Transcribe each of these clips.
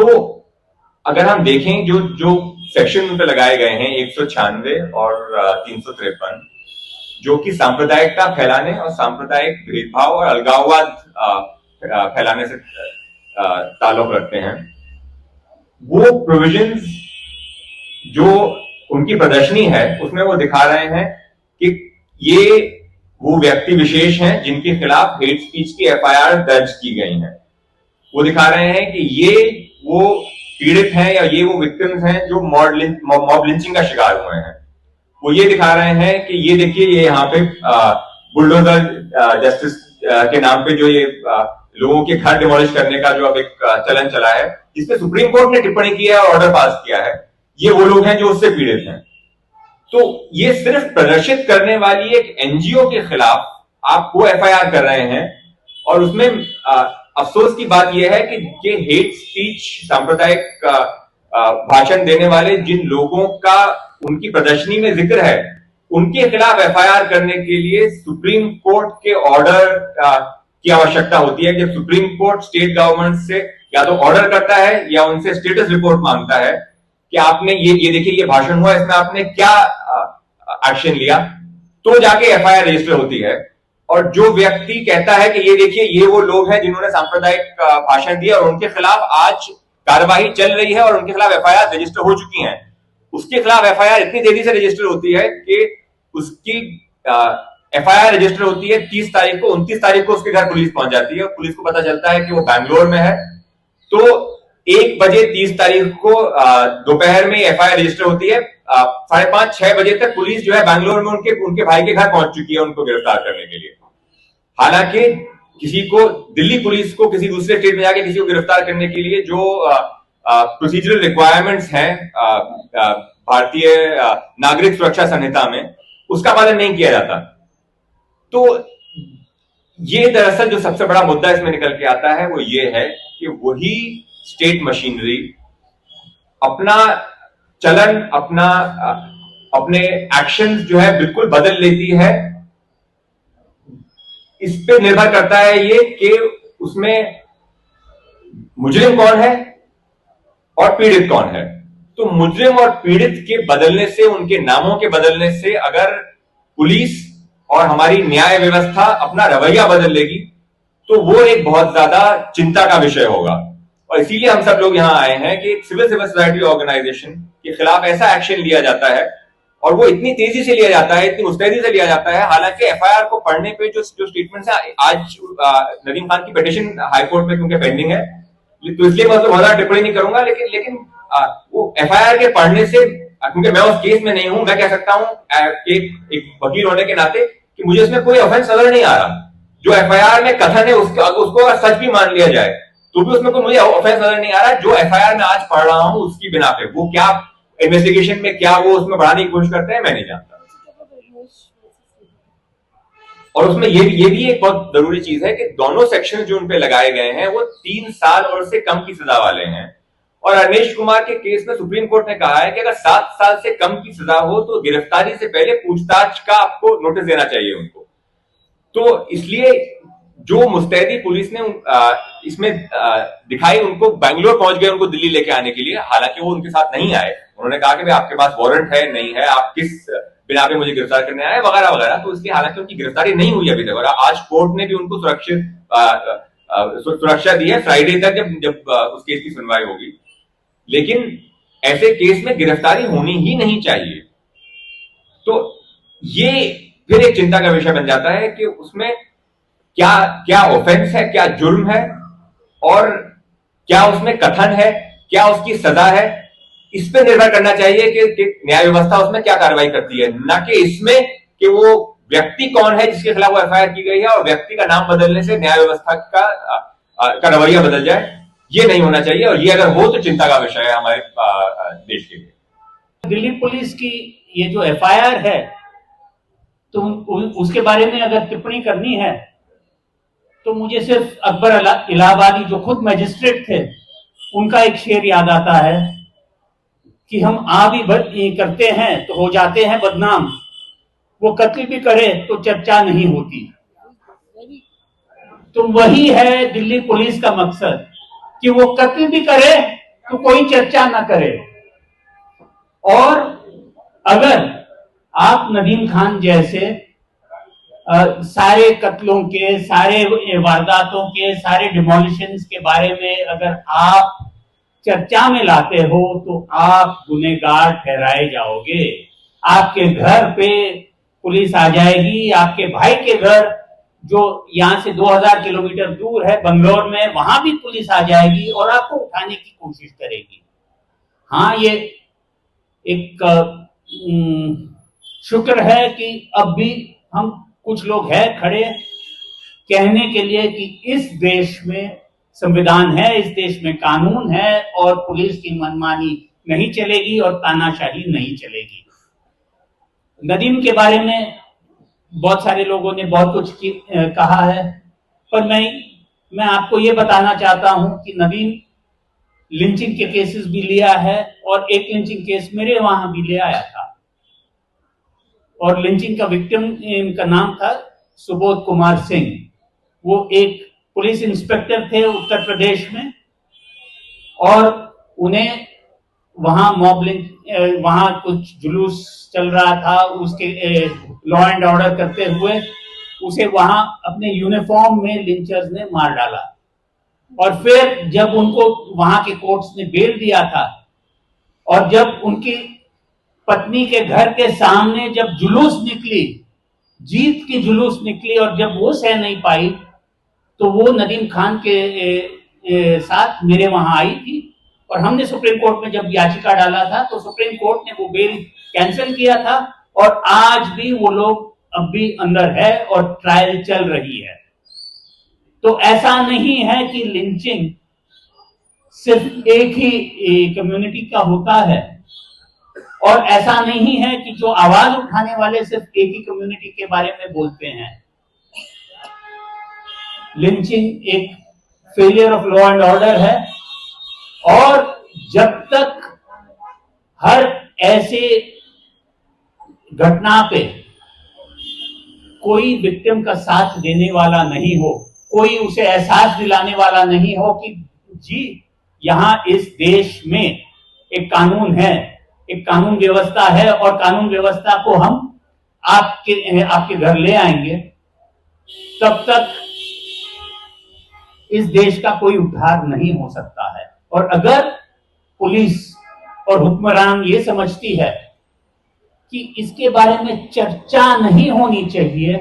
तो अगर हम देखें जो जो सेक्शन उन पे लगाए गए हैं 196 और 353, जो कि सांप्रदायिकता फैलाने और सांप्रदायिक भेदभाव और अलगाववाद फैलाने से ताल्लुक रखते हैं, वो प्रोविजंस जो उनकी प्रदर्शनी है उसमें वो दिखा रहे हैं कि ये वो व्यक्ति विशेष हैं जिनके खिलाफ हेट स्पीच की एफआईआर दर्ज की गई है। वो दिखा रहे हैं कि ये वो पीड़ित हैं या ये वो विक्टिम्स हैं जो मॉब लिंचिंग का शिकार हुए हैं। वो ये दिखा रहे हैं कि ये देखिए ये यहाँ पे बुलडोजर जस्टिस के नाम पे जो ये लोगों के घर डिमोलिश करने का जो अब एक चलन चला है, जिसपे सुप्रीम कोर्ट ने टिप्पणी की है और ऑर्डर पास किया है, ये वो लोग हैं जो उससे पीड़ित हैं। तो ये सिर्फ प्रदर्शित करने वाली एक एनजीओ के खिलाफ आप वो एफआईआर कर रहे हैं, और उसमें अफसोस की बात यह है कि हेट स्पीच सांप्रदायिक भाषण देने वाले जिन लोगों का उनकी प्रदर्शनी में जिक्र है, उनके खिलाफ एफआईआर करने के लिए सुप्रीम कोर्ट के ऑर्डर की आवश्यकता होती है। जब सुप्रीम कोर्ट स्टेट गवर्नमेंट से या तो ऑर्डर करता है या उनसे स्टेटस रिपोर्ट मांगता है कि आपने ये देखिए ये भाषण हुआ, इसमें आपने क्या एक्शन लिया, तो जाके एफआईआर रजिस्टर होती है। और जो व्यक्ति कहता है कि ये देखिए ये वो लोग हैं जिन्होंने सांप्रदायिक भाषण दिया और उनके खिलाफ आज कार्यवाही चल रही है और उनके खिलाफ एफआईआर रजिस्टर हो चुकी हैं, उसके खिलाफ एफआईआर इतनी तेजी से रजिस्टर होती है कि उसकी एफआईआर रजिस्टर होती है 30 तारीख को, 29 तारीख को उसके घर पुलिस पहुंच जाती है। पुलिस को पता चलता है कि वो बैंगलोर में है, तो 1 बजे 30 तारीख को दोपहर में एफआईआर रजिस्टर होती है। 5:30-6 बजे तक पुलिस जो है बैंगलोर में उनके भाई के घर पहुंच चुकी है उनको गिरफ्तार करने के लिए। हालांकि किसी को, दिल्ली पुलिस को किसी दूसरे स्टेट में जाके किसी को गिरफ्तार करने के लिए जो प्रोसीजरल रिक्वायरमेंट्स हैं भारतीय नागरिक सुरक्षा संहिता में, उसका पालन नहीं किया जाता। तो ये दरअसल जो सबसे बड़ा मुद्दा इसमें निकल के आता है वो ये है कि वही स्टेट मशीनरी अपना चलन, अपने एक्शंस जो है बिल्कुल बदल लेती है। इस पे निर्भर करता है ये कि उसमें मुजरिम कौन है और पीड़ित कौन है। तो मुजरिम और पीड़ित के बदलने से, उनके नामों के बदलने से अगर पुलिस और हमारी न्याय व्यवस्था अपना रवैया बदल लेगी तो वो एक बहुत ज्यादा चिंता का विषय होगा। और इसीलिए हम सब लोग यहां आए हैं कि सिविल सोसाइटी ऑर्गेनाइजेशन के खिलाफ ऐसा एक्शन लिया जाता है, और वो इतनी तेजी से लिया जाता है, इतनी मुस्तैदी से लिया जाता है। हालांकि एफआईआर को पढ़ने पे जो स्टेटमेंट्स है, आज नदीम खान की पिटीशन हाईकोर्ट में क्योंकि पेंडिंग है, तो इसलिए मैं बहुत ज्यादा टिप्पणी नहीं करूंगा, लेकिन वो एफआईआर के पढ़ने से, क्योंकि मैं उस केस में नहीं हूं, मैं कह सकता हूं एक वकील होने के नाते कि मुझे इसमें कोई ऑफेंस नजर नहीं आ रहा। जो एफआईआर में कथन है उसको सच भी मान लिया जाए तो भी उसमें कोई मुझे ऑफेंस नजर नहीं आ रहा। जो एफआईआर में आज पढ़ रहा हूं उसकी बिना पे, वो क्या इन्वेस्टिगेशन में क्या वो उसमें बढ़ाने की कोशिश करते हैं, मैं नहीं जानता। और उसमें ये भी एक बहुत जरूरी चीज है कि दोनों सेक्शन जो उन पे लगाए गए हैं वो 3 साल और उससे कम की सजा वाले हैं। और अनिश कुमार के केस में सुप्रीम कोर्ट ने कहा है कि अगर 7 साल से कम की सजा हो तो गिरफ्तारी से पहले पूछताछ का आपको नोटिस देना चाहिए उनको। तो इसलिए जो मुस्तैदी पुलिस ने इसमें दिखाई, उनको बैंगलोर पहुंच गए उनको दिल्ली लेके आने के लिए। हालांकि वो उनके साथ नहीं आए, उन्होंने कहा कि भाई आपके पास वारंट है, नहीं है, आप किस बिना पे मुझे गिरफ्तार करने आए, वगैरह वगैरह। तो इसलिए हालांकि उनकी गिरफ्तारी नहीं हुई अभी तक, और आज कोर्ट ने भी उनको सुरक्षा दी है फ्राइडे तक, जब उस केस की सुनवाई होगी। लेकिन ऐसे केस में गिरफ्तारी होनी ही नहीं चाहिए। तो ये फिर एक चिंता का विषय बन जाता है कि उसमें क्या ऑफेंस है, क्या जुर्म है, और क्या उसमें कथन है, क्या उसकी सजा है। इस पे निर्भर करना चाहिए कि न्याय व्यवस्था उसमें क्या कार्रवाई करती है, ना कि इसमें कि वो व्यक्ति कौन है जिसके खिलाफ वो एफआईआर की गई है और व्यक्ति का नाम बदलने से न्याय व्यवस्था का रवैया बदल जाए। ये नहीं होना चाहिए, और ये अगर हो तो चिंता का विषय है हमारे देश के लिए। दिल्ली पुलिस की ये जो एफआईआर है, तो उसके बारे में अगर टिप्पणी करनी है तो मुझे सिर्फ अकबर इलाहाबादी जो खुद मजिस्ट्रेट थे उनका एक शेर याद आता है कि हम भी करते हैं तो हो जाते हैं बदनाम, वो कत्ल भी करे तो चर्चा नहीं होती। तो वही है दिल्ली पुलिस का मकसद कि वो कत्ल भी करे तो कोई चर्चा न करे। और अगर आप नदीम खान जैसे सारे कत्लों के, सारे वारदातों के, सारे डिमोलिशंस के बारे में अगर आप चर्चा में लाते हो तो आप गुनहगार ठहराए जाओगे। आपके घर पे पुलिस आ जाएगी, आपके भाई के घर जो यहां से 2000 किलोमीटर दूर है बंगलोर में, वहां भी पुलिस आ जाएगी और आपको उठाने की कोशिश करेगी। हाँ, ये एक शुक्र है कि अब भी हम कुछ लोग हैं खड़े कहने के लिए कि इस देश में संविधान है, इस देश में कानून है और पुलिस की मनमानी नहीं चलेगी और तानाशाही नहीं चलेगी। नदीम के बारे में बहुत सारे लोगों ने बहुत कुछ कहा है, पर मैं आपको ये बताना चाहता हूं कि नदीम लिंचिंग के केसेस भी लिया है और एक लिंचिंग केस मेरे वहां भी ले आया था। और लिंचिंग का विक्टिम का नाम था सुबोध कुमार सिंह। वो एक पुलिस इंस्पेक्टर थे उत्तर प्रदेश में और उन्हें वहां वहां कुछ जुलूस चल रहा था, उसके लॉ एंड ऑर्डर करते हुए उसे वहां अपने यूनिफॉर्म में लिंचर्स ने मार डाला। और फिर जब उनको वहां के कोर्ट्स ने बेल दिया था और जब उनकी पत्नी के घर के सामने जब जुलूस निकली, जीत की जुलूस निकली, और जब वो सह नहीं पाई तो वो नदीम खान के साथ मेरे वहां आई थी और हमने सुप्रीम कोर्ट में जब याचिका डाला था तो सुप्रीम कोर्ट ने वो बेल कैंसिल किया था और आज भी वो लोग अब भी अंदर है और ट्रायल चल रही है। तो ऐसा नहीं है कि लिंचिंग सिर्फ एक ही कम्युनिटी का होता है और ऐसा नहीं है कि जो आवाज उठाने वाले सिर्फ एक ही कम्युनिटी के बारे में बोलते हैं। लिंचिंग एक failure of law and order है और जब तक हर ऐसे घटना पे कोई विक्टिम का साथ देने वाला नहीं हो, कोई उसे एहसास दिलाने वाला नहीं हो कि जी यहां इस देश में एक कानून है, एक कानून व्यवस्था है और कानून व्यवस्था को हम आपके घर ले आएंगे, तब तक इस देश का कोई उद्धार नहीं हो सकता है। और अगर पुलिस और हुक्मरान ये समझती है कि इसके बारे में चर्चा नहीं होनी चाहिए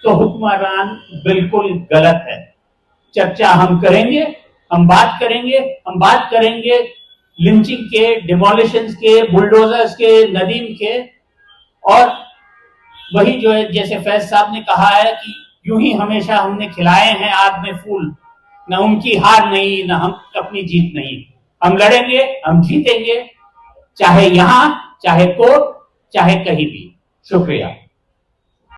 तो हुक्मरान बिल्कुल गलत है। चर्चा हम करेंगे, हम बात करेंगे लिंचिंग के, डिमोलिशंस के, बुलडोजर्स के, नदीम के, और वही जो है जैसे फैज साहब ने कहा है कि यूं ही हमेशा हमने खिलाए हैं आग में फूल, न उनकी हार नहीं, न हम अपनी जीत नहीं। हम लड़ेंगे, हम जीतेंगे, चाहे यहां, चाहे कोर्ट, चाहे कहीं भी। शुक्रिया।